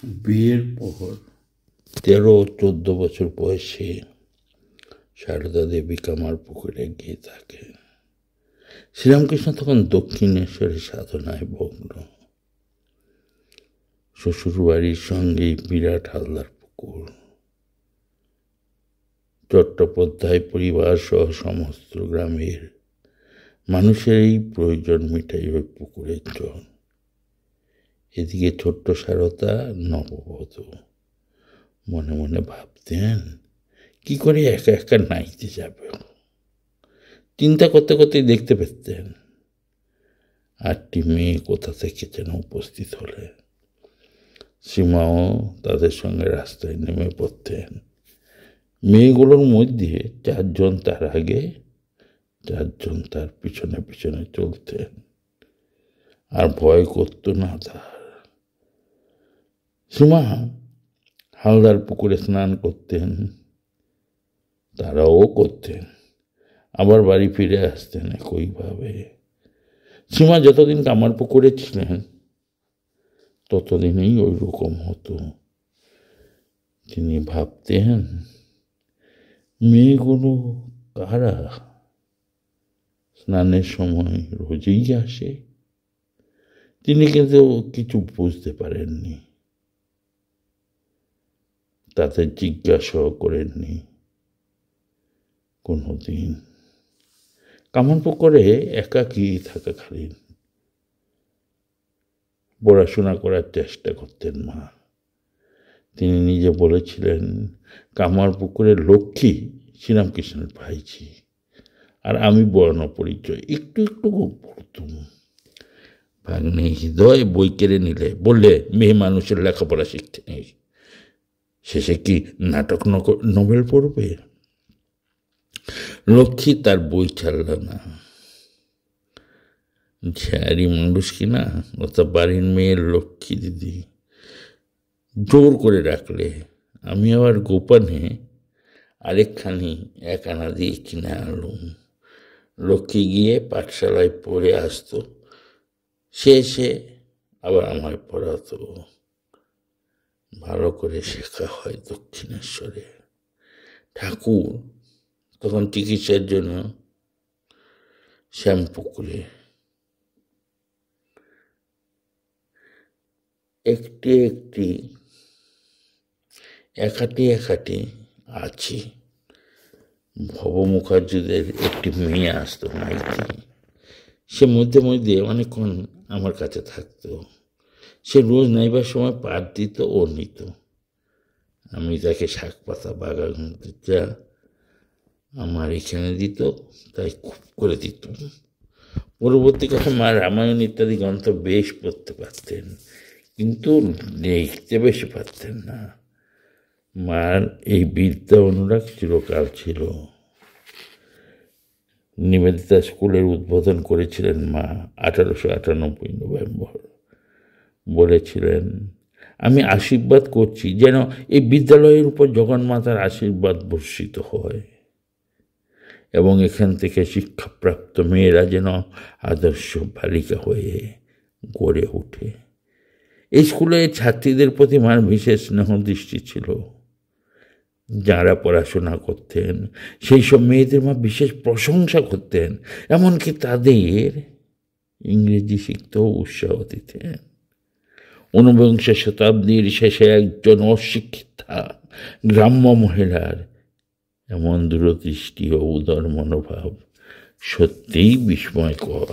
বিয়ের পর 13-14 বছর বয়সে সারদা দেবী কামার পুকুরে গিয়ে থাকেন। শ্রীরামকৃষ্ণ তখন দক্ষিণেশ্বরের সাধনায় মগ্ন। শ্বশুরবাড়ির সঙ্গেই বিরাট হালদার পুকুর। চট্টোপাধ্যায় পরিবার সহ সমস্ত গ্রামের মানুষের এই প্রয়োজন মিটাই ওই পুকুরের জল। এদিকে ছোট্ট সারদা নববধূ মনে মনে ভাবতেন কি করে একা একা নাইতে যাবে। চিন্তা করতে করতে দেখতে পেতেন 8টি মেয়ে কোথা থেকে যেন উপস্থিত হলে সীমাও তাদের সঙ্গে রাস্তায় নেমে পড়তেন। মেয়েগুলোর মধ্যে 4 জন তার আগে, 4 জন তার পিছনে পিছনে চলতেন, আর ভয় করতো না তার। সীমা হালদার পুকুরে স্নান করতেন, তারাও করতেন, আবার বাড়ি ফিরে আসতেন একইভাবে। সীমা যতদিন কামার পুকুরে ছিলেন ততদিনেই ওই রকম হতো। তিনি ভাবতেন মেয়েগুলো কারা, স্নানের সময় রোজই আসে। তিনি কিন্তু কিছু বুঝতে পারেননি, তাদের জিজ্ঞাসাও করেননি কোনোদিন। কামার পুকুরে একাকী থাকাকালীন পড়াশোনা করার চেষ্টা করতেন মা। তিনি নিজে বলেছিলেন কামার পুকুরের লক্ষ্মী শ্রীরামকৃষ্ণের ভাইঝি, আর আমি বর্ণ পরিচয় একটু একটু পড়তুম। ভাগ্নে হৃদয় বই কেড়ে নিলে, বললে মেয়ে মানুষের লেখাপড়া শিখতে নেই, শেষে কি নাটক নোবেল পড়বে। লক্ষ্মী তার বই ছাড়ল না। ঝাড়ি মানুষ কিনা ও তো বাড়ির মেয়ের লক্ষ্মী দিদি, জোর করে রাখলে আমি আবার গোপনে আরেকখানি 1 আনা দিয়ে কিনে আনলুম। লক্ষ্মী গিয়ে পাঠশালায় পড়ে আসতো, সে আবার আমায় পড়াতো। ভালো করে শেখা হয় দক্ষিণেশ্বরে। ঠাকুর তখন চিকিৎসার জন্য শ্যামপুকুরে। একটি একাটি আছি। ভব মুখার্জীদের একটি মেয়ে আসতো মাইতি, সে মধ্যে মধ্যে অনেকক্ষণ আমার কাছে থাকতো। সে রোজ নাইবার সময় পাত দিত ও নিত। আমি তাকে শাক পাতা বাগান যা আমার এখানে দিত তাই খুব করে দিত। পরবর্তীকালে মা রামায়ণ ইত্যাদি গ্রন্থ বেশ পড়তে পারতেন, কিন্তু লিখতে বেশি পারতেন না। মার এই বিদ্যা অনুরাগ চিরকাল ছিল। নিবেদিতা স্কুলের উদ্বোধন করেছিলেন মা 1898 নভেম্বর। বলেছিলেন, আমি আশীর্বাদ করছি যেন এই বিদ্যালয়ের উপর জগন্মাতার আশীর্বাদ বর্ষিত হয় এবং এখান থেকে শিক্ষাপ্রাপ্ত মেয়েরা যেন আদর্শ বালিকা হয়ে গড়ে ওঠে। এই স্কুলে ছাত্রীদের প্রতি মার বিশেষ স্নেহ দৃষ্টি ছিল। যারা পড়াশোনা করতেন সেই সব মেয়েদের মা বিশেষ প্রশংসা করতেন, এমনকি তাদের ইংরেজি শিখতেও উৎসাহ দিতেন। 19বিংশ শতাব্দীর শেষে একজন অশিক্ষিতা গ্রাম্য মহিলার এমন দূরদৃষ্টি ও উদার মনোভাব সত্যিই বিস্ময়কর।